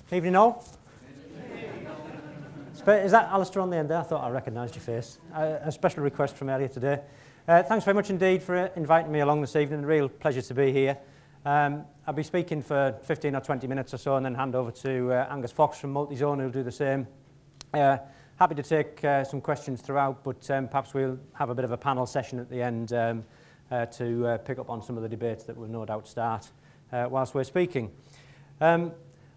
Evening all. Is that Alistair on the end there? I thought I recognised your face. A special request from earlier today. Thanks very much indeed for inviting me along this evening. A real pleasure to be here. I'll be speaking for 15 or 20 minutes or so and then hand over to Angus Fox from Multizone who'll do the same. Happy to take some questions throughout, but perhaps we'll have a bit of a panel session at the end to pick up on some of the debates that will no doubt start whilst we're speaking.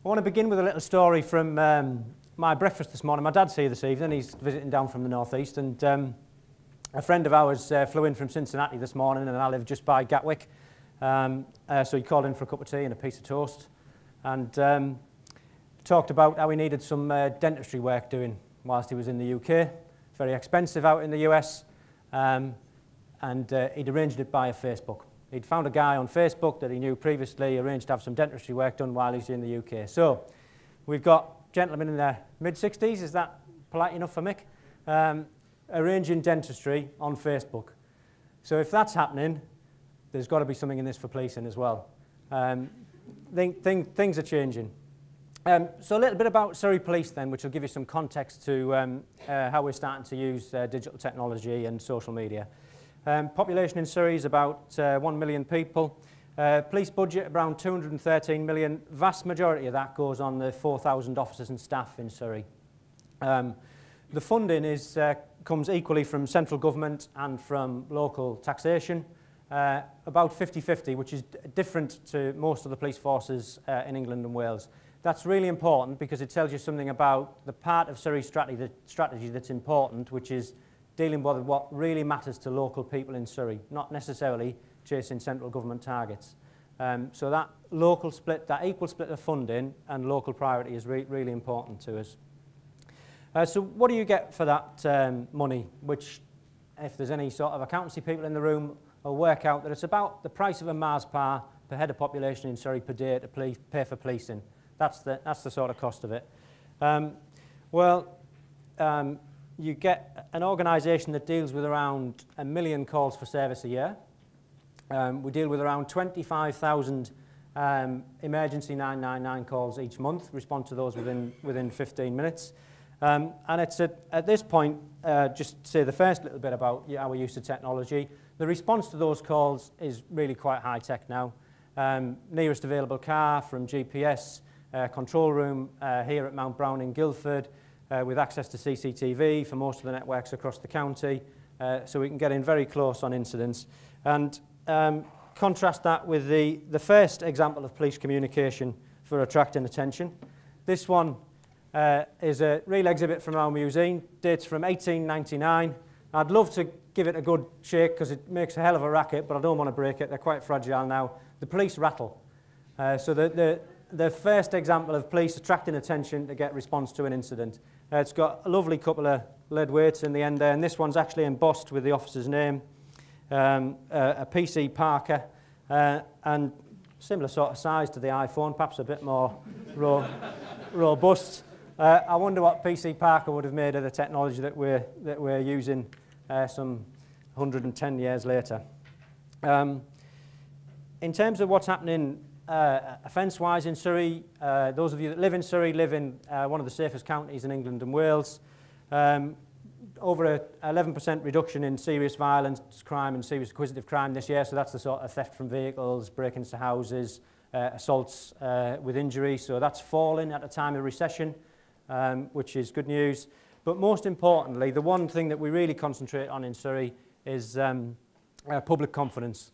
I want to begin with a little story from my breakfast this morning. My dad's here this evening. He's visiting down from the northeast, and a friend of ours flew in from Cincinnati this morning, and I live just by Gatwick. So he called in for a cup of tea and a piece of toast, and talked about how he needed some dentistry work doing whilst he was in the UK. Very expensive out in the US, and he'd arranged it via Facebook. He'd found a guy on Facebook that he knew previously, arranged to have some dentistry work done while he's in the UK. So we've got gentlemen in their mid-60s, is that polite enough for Mick? Arranging dentistry on Facebook. So if that's happening, there's got to be something in this for policing as well. Things are changing. So a little bit about Surrey Police then, which will give you some context to how we're starting to use digital technology and social media. Population in Surrey is about 1 million people. Police budget around 213 million. Vast majority of that goes on the 4,000 officers and staff in Surrey. The funding comes equally from central government and from local taxation. About 50-50, which is different to most of the police forces in England and Wales. That's really important because it tells you something about the part of Surrey strategy that's important, which is dealing with what really matters to local people in Surrey, not necessarily chasing central government targets. So that local split, that equal split of funding and local priority is really important to us. So what do you get for that money, which, if there's any sort of accountancy people in the room, will work out that it's about the price of a Mars bar per head of population in Surrey per day to pay for policing. That's the sort of cost of it. You get an organisation that deals with around 1 million calls for service a year. We deal with around 25,000 emergency 999 calls each month, respond to those within 15 minutes. And it's at this point, just to say the first little bit about our use of technology. The response to those calls is really quite high tech now. Nearest available car from GPS, control room here at Mount Brown in Guildford, with access to CCTV for most of the networks across the county, so we can get in very close on incidents. And contrast that with the first example of police communication for attracting attention. This one is a real exhibit from our museum, dates from 1899. I'd love to give it a good shake because it makes a hell of a racket, but I don't want to break it. They're quite fragile now. The police rattle. So the first example of police attracting attention to get response to an incident. It's got a lovely couple of lead weights in the end there, and this one's actually embossed with the officer's name, a PC Parker, and similar sort of size to the iPhone, perhaps a bit more robust. I wonder what PC Parker would have made of the technology that we're using some 110 years later. In terms of what's happening offence-wise in Surrey, those of you that live in Surrey live in one of the safest counties in England and Wales. Over an 11% reduction in serious violence crime and serious acquisitive crime this year, so that's the sort of theft from vehicles, break-ins to houses, assaults with injury, so that's fallen at a time of recession, which is good news. But most importantly, the one thing that we really concentrate on in Surrey is public confidence.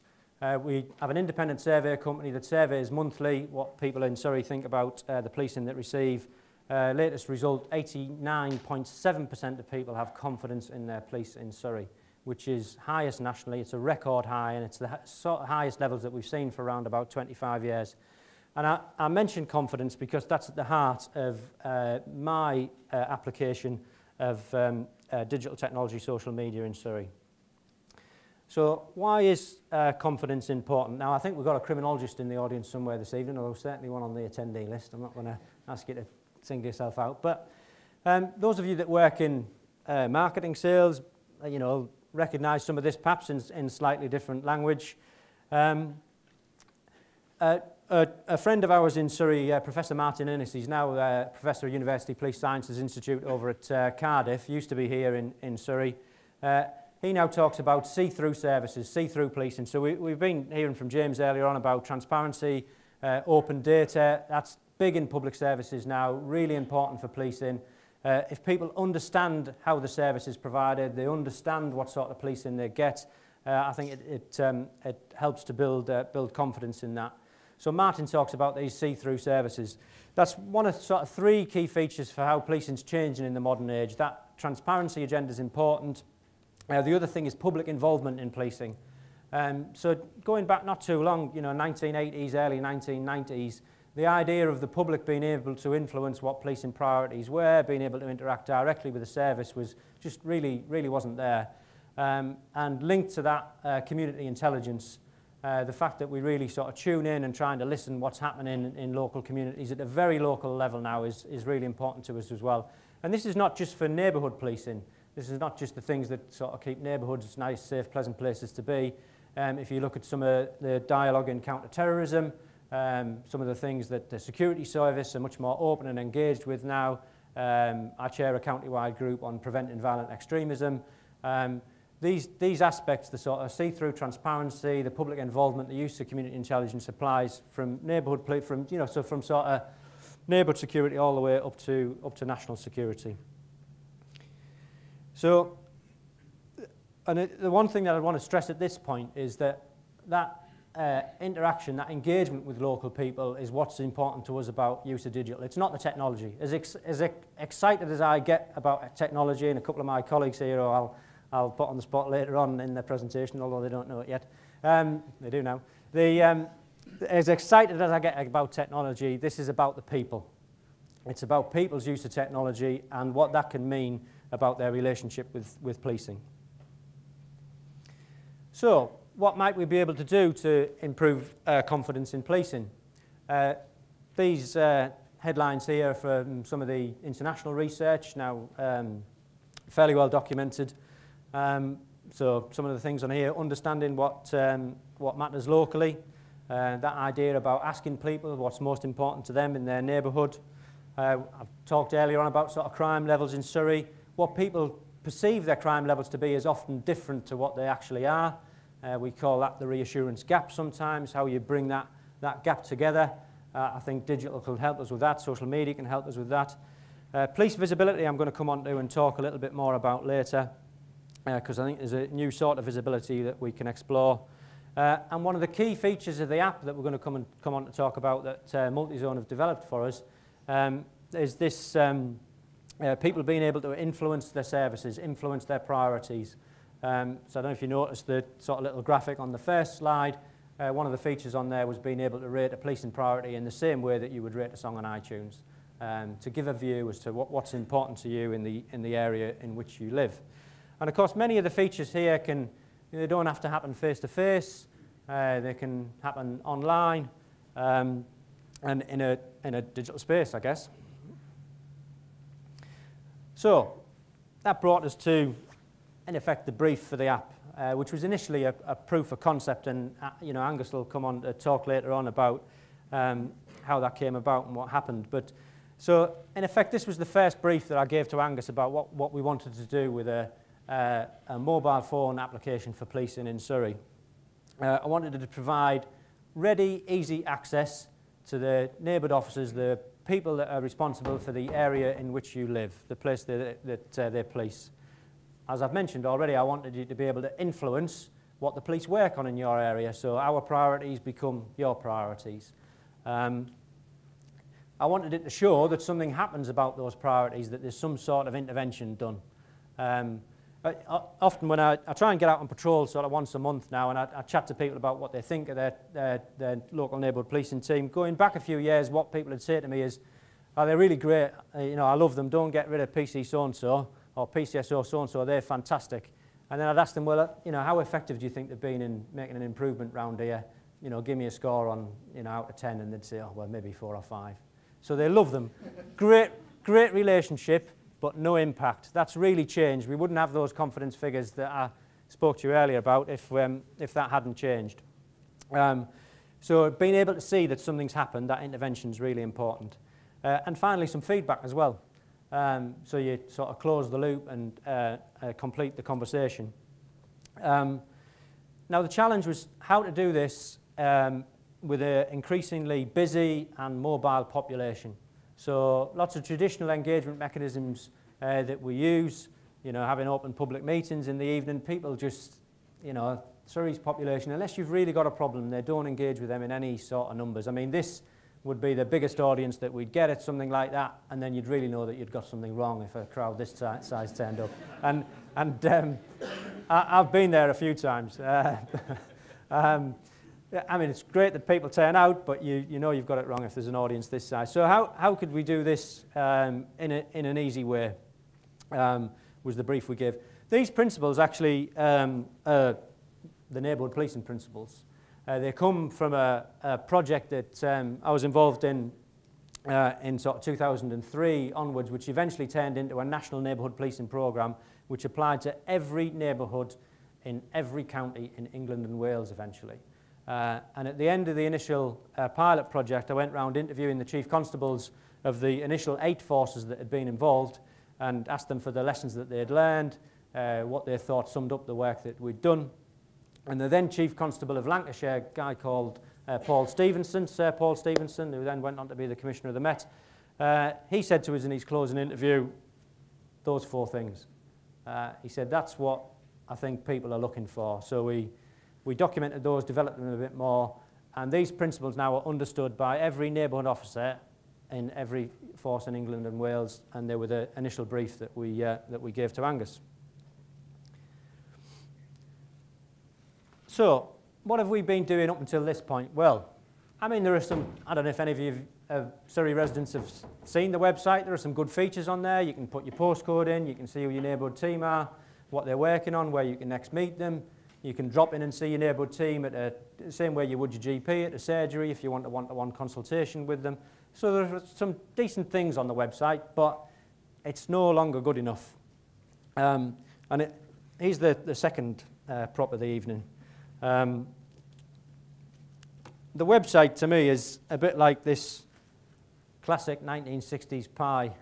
We have an independent survey company that surveys monthly what people in Surrey think about the policing that receive. Latest result, 89.7% of people have confidence in their police in Surrey, which is highest nationally. It's a record high, and it's the sort of highest levels that we've seen for around about 25 years. And I mention confidence because that's at the heart of my application of digital technology, social media in Surrey. So why is confidence important? Now, I think we've got a criminologist in the audience somewhere this evening, or certainly one on the attendee list. I'm not going to ask you to single yourself out. But those of you that work in marketing sales, recognise some of this perhaps in slightly different language. a friend of ours in Surrey, Professor Martin Innes, he's now Professor of University Police Sciences Institute over at Cardiff, used to be here in Surrey. He now talks about see-through services, see-through policing. So we've been hearing from James earlier on about transparency, open data. That's big in public services now, really important for policing. If people understand how the service is provided, they understand what sort of policing they get, I think it helps to build confidence in that. So Martin talks about these see-through services. That's one of sort of three key features for how policing's changing in the modern age. That transparency agenda is important. The other thing is public involvement in policing. So going back not too long, 1980s, early 1990s, the idea of the public being able to influence what policing priorities were, being able to interact directly with the service was just really wasn't there. And linked to that, community intelligence. The fact that we really sort of tune in and trying to listen what's happening in local communities at a very local level now is really important to us as well. And this is not just for neighbourhood policing. This is not just the things that sort of keep neighbourhoods nice, safe, pleasant places to be. If you look at some of the dialogue in counter-terrorism, some of the things that the security service are much more open and engaged with now. I chair a county-wide group on preventing violent extremism. These aspects, the sort of see-through transparency, the public involvement, the use of community intelligence applies from neighbourhood, from sort of neighbourhood security all the way up to national security. So, and the one thing that I want to stress at this point is that interaction, that engagement with local people is what's important to us about use of digital. It's not the technology. As excited as I get about technology, and a couple of my colleagues here, I'll put on the spot later on in their presentation, although they don't know it yet. They do now. As excited as I get about technology, this is about the people. It's about people's use of technology and what that can mean about their relationship with policing. So, what might we be able to do to improve confidence in policing? These headlines here are from some of the international research, now fairly well documented. So some of the things on here, understanding what matters locally, that idea about asking people what's most important to them in their neighbourhood. I've talked earlier on about sort of crime levels in Surrey. What people perceive their crime levels to be is often different to what they actually are. We call that the reassurance gap sometimes, how you bring that gap together. I think digital can help us with that, social media can help us with that. Police visibility I'm going to come on to and talk a little bit more about later, because I think there's a new sort of visibility that we can explore. And one of the key features of the app that we're going to come on to talk about that Multizone have developed for us is this people being able to influence their services, influence their priorities. So I don't know if you noticed the sort of little graphic on the first slide. One of the features on there was being able to rate a policing priority in the same way that you would rate a song on iTunes, to give a view as to what's important to you in the area in which you live. And of course, many of the features here they don't have to happen face-to-face. They can happen online and in a digital space, I guess. So that brought us to, in effect, the brief for the app, which was initially a proof of concept, and Angus will come on to talk later on about how that came about and what happened. But so in effect, this was the first brief that I gave to Angus about what we wanted to do with a mobile phone application for policing in Surrey. I wanted to provide ready, easy access to the neighbourhood officers, the people that are responsible for the area in which you live, the place that they police. As I've mentioned already, I wanted you to be able to influence what the police work on in your area, so our priorities become your priorities. I wanted it to show that something happens about those priorities, that there's some sort of intervention done. Often when I try and get out on patrol sort of once a month now, and I chat to people about what they think of their local neighbourhood policing team. Going back a few years, what people would say to me is, oh, they're really great, I love them, don't get rid of PC so-and-so, or PCSO so-and-so, they're fantastic. And then I'd ask them, well, how effective do you think they've been in making an improvement round here? Give me a score on, out of 10, and they'd say, oh, well, maybe 4 or 5. So they love them. Great relationship, but no impact. That's really changed. We wouldn't have those confidence figures that I spoke to you earlier about if that hadn't changed. So being able to see that something's happened, that intervention is really important. And finally, some feedback as well. So you sort of close the loop and complete the conversation. Now the challenge was how to do this with an increasingly busy and mobile population. So lots of traditional engagement mechanisms that we use, you know, having open public meetings in the evening, people just, you know, Surrey's population, unless you've really got a problem, they don't engage with them in any sort of numbers. I mean, this would be the biggest audience that we'd get at something like that, and then you'd really know that you'd got something wrong if a crowd this size turned up. And I've been there a few times. I mean, it's great that people turn out, but you know you've got it wrong if there's an audience this size. So how could we do this in an easy way, was the brief we gave. These principles actually, the neighbourhood policing principles, they come from a project that I was involved in sort of 2003 onwards, which eventually turned into a national neighbourhood policing programme, which applied to every neighbourhood in every county in England and Wales eventually. And at the end of the initial pilot project, I went round interviewing the chief constables of the initial 8 forces that had been involved and asked them for the lessons that they had learned, what they thought summed up the work that we'd done. And the then chief constable of Lancashire, a guy called Paul Stevenson, Sir Paul Stevenson, who then went on to be the Commissioner of the Met, he said to us in his closing interview, those 4 things. He said, that's what I think people are looking for. So we documented those, developed them a bit more, and these principles now are understood by every neighbourhood officer in every force in England and Wales, and they were the initial brief that we gave to Angus. So, what have we been doing up until this point? Well, I mean, there are some, I don't know if any of you Surrey residents have seen the website. There are some good features on there. You can put your postcode in, you can see who your neighbourhood team are, what they're working on, where you can next meet them. You can drop in and see your neighbourhood team at the same way you would your GP at a surgery if you want a one-to-one consultation with them. So there are some decent things on the website, but it's no longer good enough. Here's the second prop of the evening. The website to me is a bit like this classic 1960s pie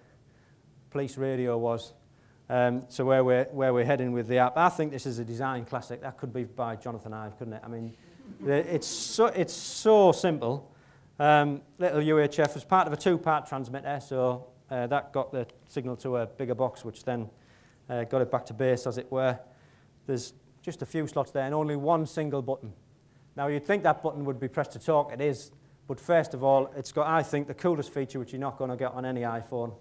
police radio was. So where we're heading with the app, I think this is a design classic. That could be by Jonathan Ive, couldn't it? I mean, it's so simple. Little UHF was part of a 2-part transmitter, so that got the signal to a bigger box, which then got it back to base, as it were. There's just a few slots there and only one single button. Now, you'd think that button would be pressed to talk. It is, but first of all, it's got, I think, the coolest feature, which you're not going to get on any iPhone.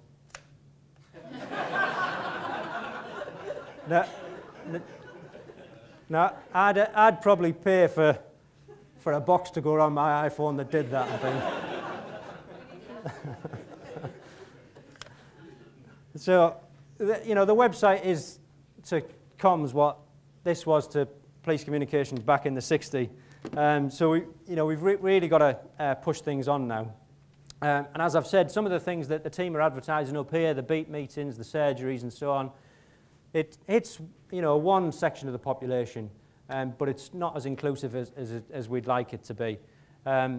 Now, I'd probably pay for a box to go around my iPhone that did that, I think. So, you know, the website is to comms what this was to police communications back in the 60s. So we've really got to push things on now. And as I've said, some of the things that the team are advertising up here, the beat meetings, the surgeries, and so on, it's one section of the population, but it's not as inclusive as we'd like it to be. The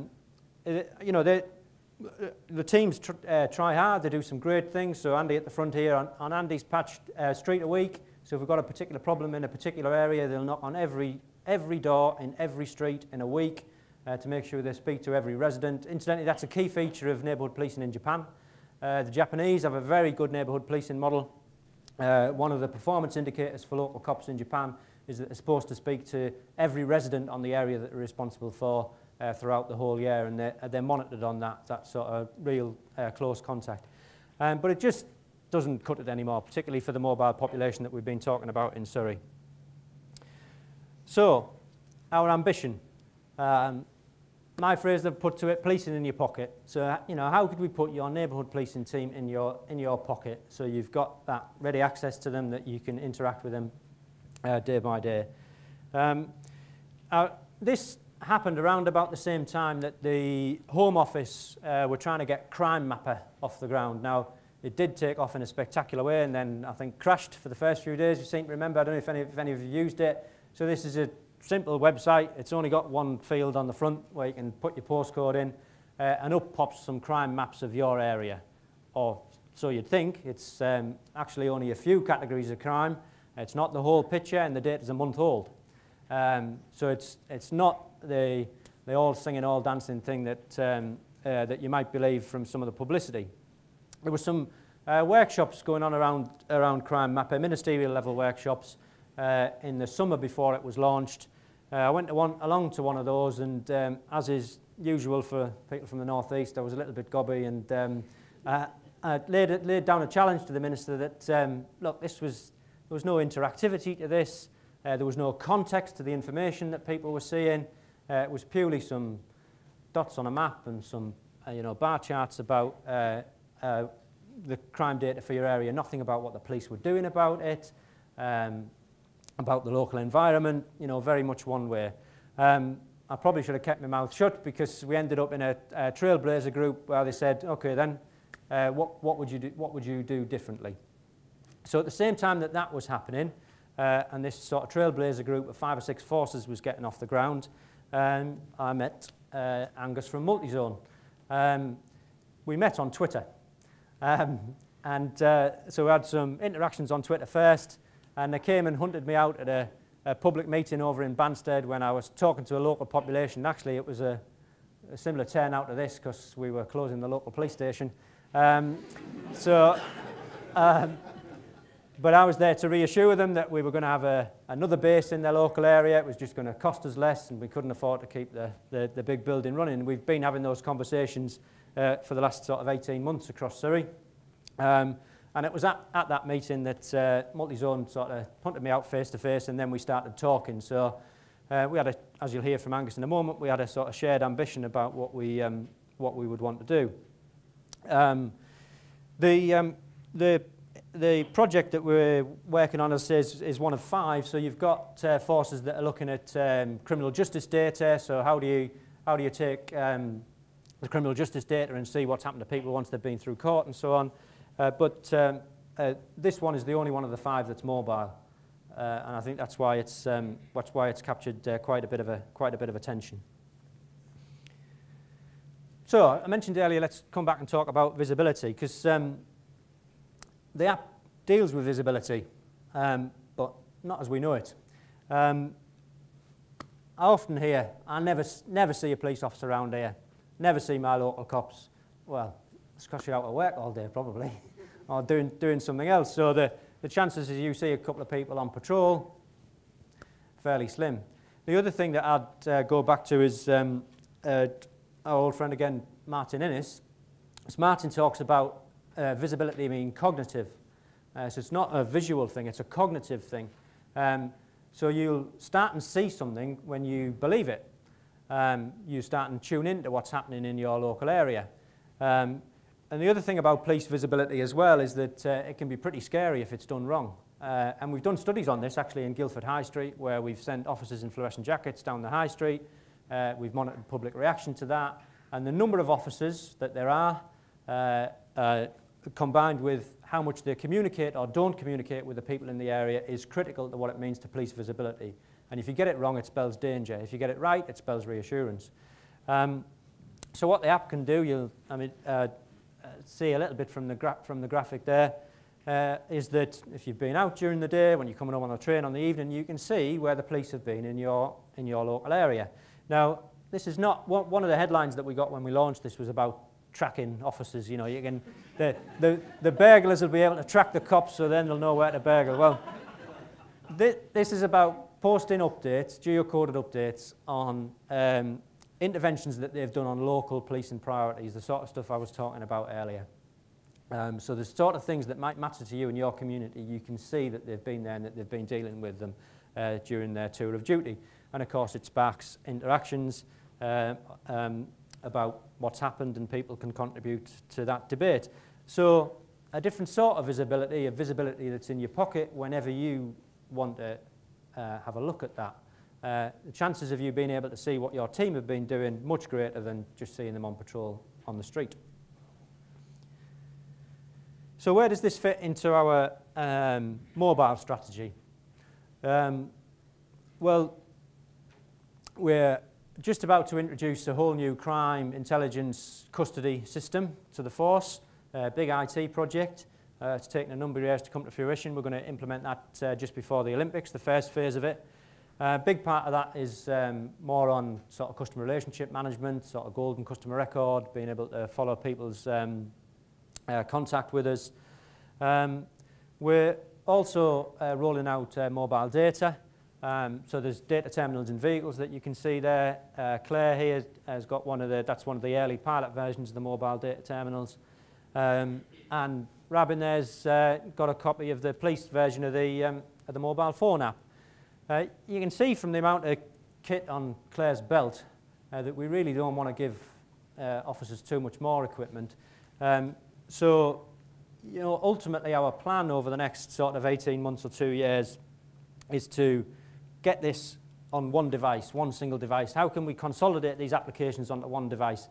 teams try hard. They do some great things. So Andy at the front here on Andy's patched street a week. So if we've got a particular problem in a particular area, they'll knock on every door in every street in a week to make sure they speak to every resident. Incidentally, that's a key feature of neighbourhood policing in Japan. The Japanese have a very good neighbourhood policing model. One of the performance indicators for local cops in Japan is that they're supposed to speak to every resident on the area that they're responsible for throughout the whole year, and they're monitored on that sort of real close contact. But it just doesn't cut it anymore, particularly for the mobile population that we've been talking about in Surrey. So, our ambition. My phrase that I've put to it, policing in your pocket. So, how could we put your neighbourhood policing team in your pocket so you've got that ready access to them, that you can interact with them day by day. This happened around about the same time that the Home Office were trying to get Crime Mapper off the ground. Now, it did take off in a spectacular way and then I think crashed for the first few days. You seem to remember, I don't know if any of you used it. So this is a simple website. It's only got one field on the front where you can put your postcode in, and up pops some crime maps of your area. Or so you'd think. It's actually only a few categories of crime. It's not the whole picture, and the data's a month old. So it's not the all singing, all dancing thing that, that you might believe from some of the publicity. There were some workshops going on around crime mapper, ministerial level workshops in the summer before it was launched. I went along to one of those, and as is usual for people from the northeast, I was a little bit gobby, and I laid down a challenge to the minister that, look, there was no interactivity to this, there was no context to the information that people were seeing. It was purely some dots on a map and some bar charts about the crime data for your area, nothing about what the police were doing about it, about the local environment, very much one way. I probably should have kept my mouth shut, because we ended up in a trailblazer group where they said, okay then, what would you do differently? So at the same time that was happening, and this sort of trailblazer group of 5 or 6 forces was getting off the ground, I met Angus from Multizone. We met on Twitter. So we had some interactions on Twitter first, and they came and hunted me out at a public meeting over in Banstead when I was talking to a local population. Actually, it was a similar turnout to this, because we were closing the local police station. But I was there to reassure them that we were going to have another base in their local area. It was just going to cost us less, and we couldn't afford to keep the big building running. We've been having those conversations for the last sort of 18 months across Surrey. And it was at that meeting that Multizone sort of punted me out face to face, and then we started talking. So we had, as you'll hear from Angus in a moment, we had a sort of shared ambition about what we would want to do. The project that we're working on, as I say, is one of 5. So you've got forces that are looking at criminal justice data. So how do you take the criminal justice data and see what's happened to people once they've been through court and so on? But this one is the only one of the 5 that's mobile, and I think that's why it's captured quite a bit of attention. So I mentioned earlier, let's come back and talk about visibility, because the app deals with visibility, but not as we know it. I often hear, I never see a police officer around here, never see my local cops. Well, it's because you're out at work all day probably, or doing something else. So the chances is you see a couple of people on patrol, fairly slim. The other thing that I'd go back to is our old friend again, Martin Innes. As Martin talks about visibility being cognitive. So it's not a visual thing, it's a cognitive thing. So you'll start and see something when you believe it. You start and tune into what's happening in your local area. And the other thing about police visibility as well is that it can be pretty scary if it's done wrong. And we've done studies on this actually in Guildford High Street, where we've sent officers in fluorescent jackets down the high street. We've monitored public reaction to that. And the number of officers that there are, combined with how much they communicate or don't communicate with the people in the area, is critical to what it means to police visibility. And if you get it wrong, it spells danger. If you get it right, it spells reassurance. So what the app can do, you'll see a little bit from the graphic there, is that if you've been out during the day, when you're coming home on the train on the evening, you can see where the police have been in your local area. Now, this is not one of the headlines that we got when we launched this was about tracking officers. You know, you can the burglars will be able to track the cops, so then they'll know where to burgle. Well, this is about posting updates, geocoded updates on interventions that they've done on local policing priorities, the sort of stuff I was talking about earlier. So the sort of things that might matter to you in your community, you can see that they've been there and that they've been dealing with them during their tour of duty. And of course it sparks interactions about what's happened, and people can contribute to that debate. So a different sort of visibility, a visibility that's in your pocket whenever you want to have a look at that. The chances of you being able to see what your team have been doing much greater than just seeing them on patrol on the street. So where does this fit into our mobile strategy? Well, we're just about to introduce a whole new crime intelligence custody system to the force, a big IT project. It's taken a number of years to come to fruition. We're going to implement that just before the Olympics, the first phase of it. A big part of that is more on sort of customer relationship management, sort of golden customer record, being able to follow people's contact with us. We're also rolling out mobile data. So there's data terminals in vehicles that you can see there. Claire here has got that's one of the early pilot versions of the mobile data terminals. And Rabin there's got a copy of the police version of the mobile phone app. You can see from the amount of kit on Claire's belt that we really don't want to give officers too much more equipment. So, you know, ultimately our plan over the next sort of 18 months or 2 years is to get this on one device, one single device. How can we consolidate these applications onto one device?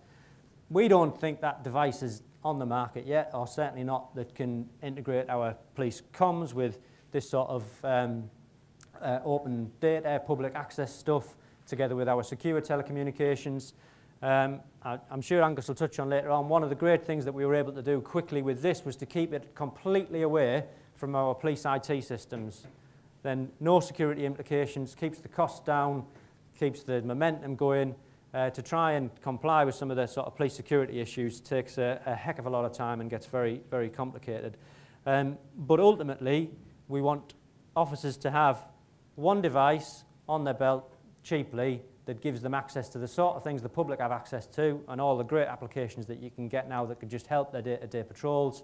We don't think that device is on the market yet, or certainly not that can integrate our police comms with this sort of open data, public access stuff, together with our secure telecommunications. I'm sure Angus will touch on later on, one of the great things that we were able to do quickly with this was to keep it completely away from our police IT systems. Then no security implications, keeps the costs down, keeps the momentum going. To try and comply with some of the sort of police security issues takes a heck of a lot of time and gets very, very complicated. But ultimately, we want officers to have one device on their belt cheaply that gives them access to the sort of things the public have access to and all the great applications that you can get now that could just help their day-to-day patrols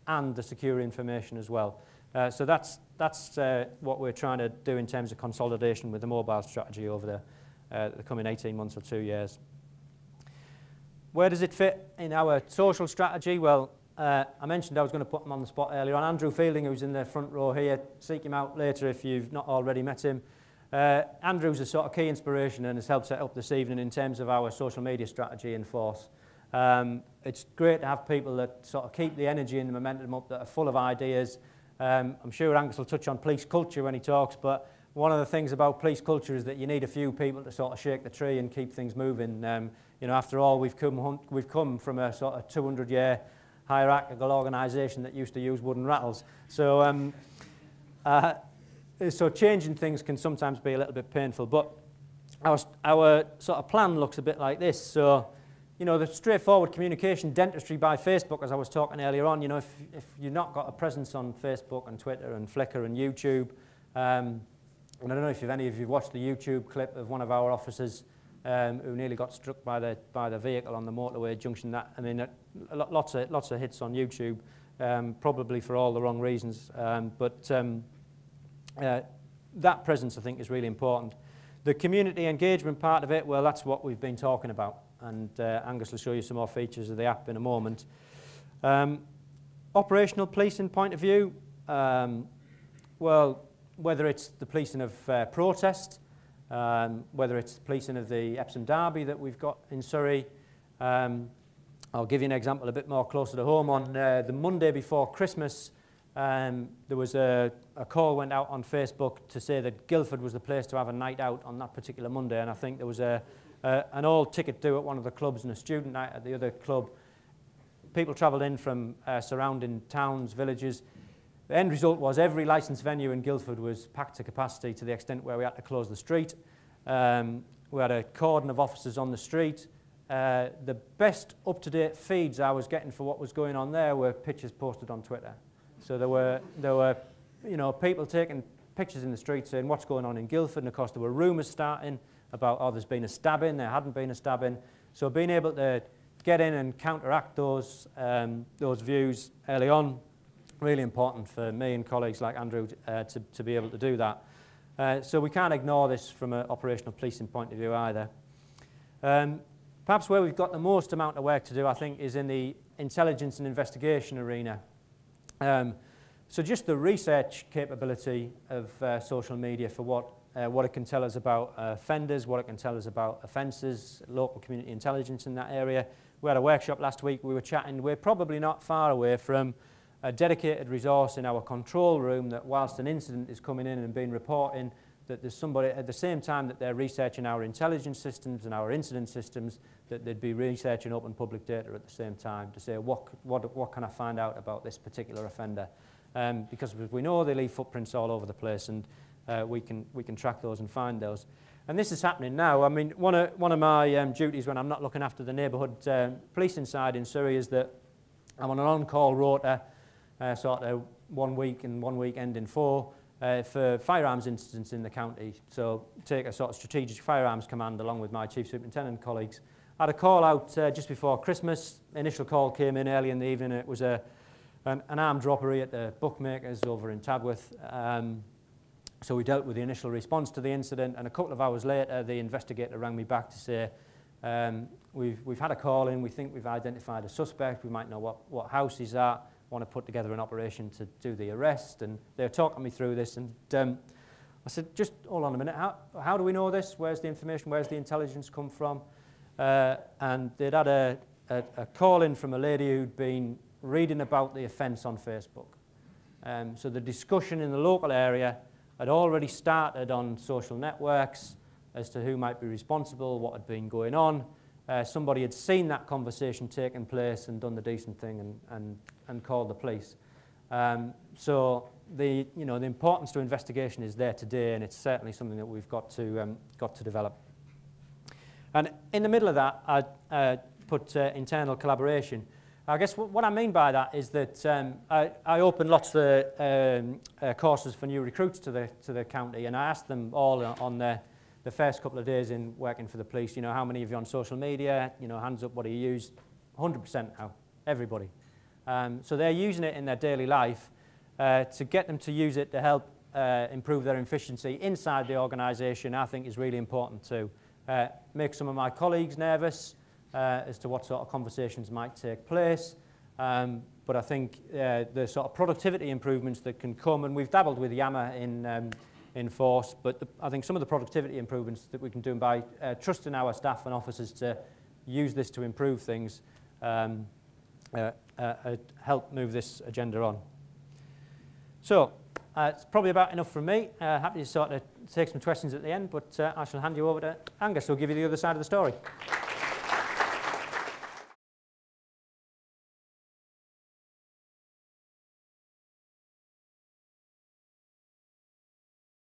and the secure information as well. So that's what we're trying to do in terms of consolidation with the mobile strategy over the coming 18 months or 2 years. Where does it fit in our social strategy? Well, I mentioned I was going to put him on the spot earlier on. Andrew Fielding, who's in the front row here, seek him out later if you've not already met him. Andrew's a sort of key inspiration and has helped set up this evening in terms of our social media strategy in force. It's great to have people that sort of keep the energy and the momentum up, that are full of ideas. I'm sure Angus will touch on police culture when he talks, but one of the things about police culture is that you need a few people to sort of shake the tree and keep things moving. You know, after all, we've come from a sort of 200-year hierarchical organisation that used to use wooden rattles. So, so changing things can sometimes be a little bit painful. But our sort of plan looks a bit like this. So, you know, the straightforward communication, dentistry by Facebook, as I was talking earlier on. You know, if you've not got a presence on Facebook and Twitter and Flickr and YouTube, and I don't know if any of you watched the YouTube clip of one of our officers who nearly got struck by the vehicle on the motorway junction. That, I mean, lots of hits on YouTube, probably for all the wrong reasons. But that presence, I think, is really important. The community engagement part of it, well, that's what we've been talking about. And Angus will show you some more features of the app in a moment. Operational policing point of view, well, whether it's the policing of protest, whether it's the policing of the Epsom Derby that we've got in Surrey. I'll give you an example a bit more closer to home. On the Monday before Christmas, there was a call went out on Facebook to say that Guildford was the place to have a night out on that particular Monday, and I think there was an all-ticket do at one of the clubs and a student night at the other club. People travelled in from surrounding towns, villages. The end result was every licensed venue in Guildford was packed to capacity to the extent where we had to close the street. We had a cordon of officers on the street. The best up-to-date feeds I was getting for what was going on there were pictures posted on Twitter. So there were you know, people taking pictures in the street saying what's going on in Guildford, and of course there were rumours starting about, oh, there's been a stabbing, there hadn't been a stabbing. So being able to get in and counteract those views early on, really important for me and colleagues like Andrew to be able to do that. So we can't ignore this from an operational policing point of view either. Perhaps where we've got the most amount of work to do, I think, is in the intelligence and investigation arena. So just the research capability of social media for what it can tell us about offenders, what it can tell us about offences, local community intelligence in that area. We had a workshop last week, we were chatting, we're probably not far away from a dedicated resource in our control room that whilst an incident is coming in and being reported, that there's somebody at the same time that they're researching our intelligence systems and our incident systems, that they'd be researching open public data at the same time to say what can I find out about this particular offender, because we know they leave footprints all over the place, and we can track those and find those. And this is happening now. I mean, one of my duties when I'm not looking after the neighbourhood policing side in Surrey is that I'm on an on-call rota, sort of 1 week and 1 weekend in 4. For firearms incidents in the county. So take a sort of strategic firearms command along with my Chief Superintendent colleagues. I had a call out just before Christmas. Initial call came in early in the evening. It was an armed robbery at the bookmakers over in Tadworth. So we dealt with the initial response to the incident, and a couple of hours later the investigator rang me back to say we've had a call in, we think we've identified a suspect, we might know what house he's at, want to put together an operation to do the arrest, and they're talking me through this, and I said, just hold on a minute, how do we know this? Where's the information? Where's the intelligence come from? And they'd had a call in from a lady who'd been reading about the offence on Facebook. So the discussion in the local area had already started on social networks as to who might be responsible, what had been going on. Somebody had seen that conversation taking place and done the decent thing and called the police. So the importance to investigation is there today, and it's certainly something that we've got to develop. And in the middle of that, I put internal collaboration. I guess what I mean by that is that I opened lots of courses for new recruits to the county, and I asked them all on the first couple of days in working for the police, how many of you on social media, hands up, what do you use? 100% now, everybody. So they're using it in their daily life. To get them to use it to help improve their efficiency inside the organisation, I think is really important to make some of my colleagues nervous as to what sort of conversations might take place. But I think the sort of productivity improvements that can come, and we've dabbled with Yammer in force, but I think some of the productivity improvements that we can do by trusting our staff and officers to use this to improve things help move this agenda on. So it's probably about enough from me. Happy to sort of take some questions at the end, but I shall hand you over to Angus, who'll give you the other side of the story.